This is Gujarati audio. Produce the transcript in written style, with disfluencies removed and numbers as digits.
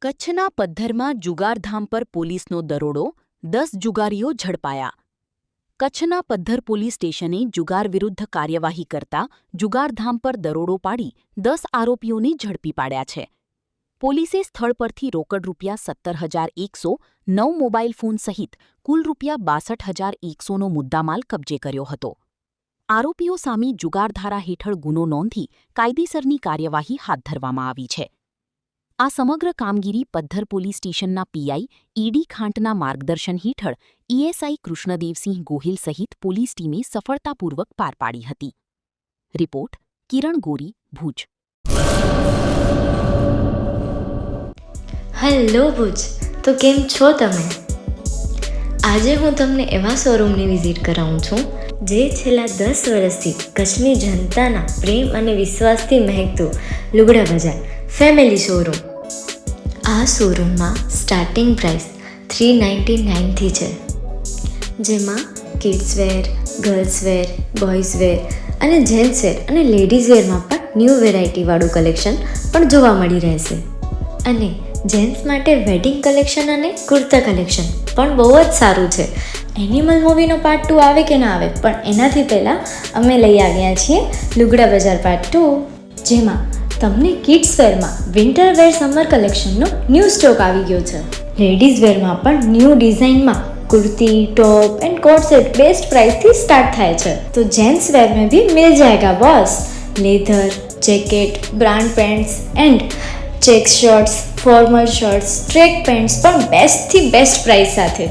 કચ્છના પદ્ધરમાં જુગારધામ પર પોલીસનો દરોડો, 10 જુગારીઓ ઝડપાયા. કચ્છના પદ્ધર પોલીસ સ્ટેશને જુગાર વિરુદ્ધ કાર્યવાહી કરતા જુગારધામ પર દરોડો પાડી 10 આરોપીઓને ઝડપી પાડ્યા છે. પોલીસે સ્થળ પરથી રોકડ ₹17,100, 9 મોબાઈલ ફોન સહિત કુલ ₹62,100નો મુદ્દામાલ કબજે કર્યો હતો. આરોપીઓ સામે જુગારધારા હેઠળ ગુનો નોંધી કાયદેસરની કાર્યવાહી હાથ ધરવામાં આવી છે. આ સમગ્ર કામગીરી પદ્ધર પોલીસ સ્ટેશનના પીઆઈ ઈડી ખાંટના માર્ગદર્શન હેઠળ ઈએસઆઈ કૃષ્ણદેવસિંહ ગોહિલ સહિત પોલીસ ટીમે સફળતાપૂર્વક પાર પાડી હતી. રિપોર્ટ કિરણ ગોરી, ભુજ. હેલો ભુજ, તો કેમ છો તમે? આજે હું તમને એવા શોરૂમની વિઝિટ કરાવું છું જે છેલ્લા 10 વર્ષથી કચ્છની જનતાના પ્રેમ અને વિશ્વાસથી મહેકતું લુગડા બજાર ફેમિલી શોરૂમ. આ શોરૂમમાં સ્ટાર્ટિંગ પ્રાઇસ $399થી છે, જેમાં કિડ્સવેર, ગર્લ્સવેર, બોયઝવેર અને જેન્ટ્સવેર અને લેડીઝવેરમાં પણ ન્યૂ વેરાયટીવાળું કલેક્શન પણ જોવા મળી રહેશે. અને જેન્ટ્સ માટે વેડિંગ કલેક્શન અને કુર્તા કલેક્શન પણ બહુ જ સારું છે. એનિમલ મૂવીનો પાર્ટ 2 આવે કે ના આવે, પણ એનાથી પહેલાં અમે લઈ આવ્યા છીએ લુગડા બજાર પાર્ટ 2, જેમાં તમને કિડ્સ વેરમાં વિન્ટર વેર સમર કલેક્શનનો ન્યૂ સ્ટોક આવી ગયો છે. લેડીઝ વેરમાં પણ ન્યૂ ડિઝાઇનમાં kurti, top and coat set best price थी स्टार्ट થાય છે. तो जेंट्स वेयर में भी मिल जाएगा boss. Leather, jacket, brand pants and check shirts, formal shirts, track pants પણ બેસ્ટથી બેસ્ટ પ્રાઇસ સાથે.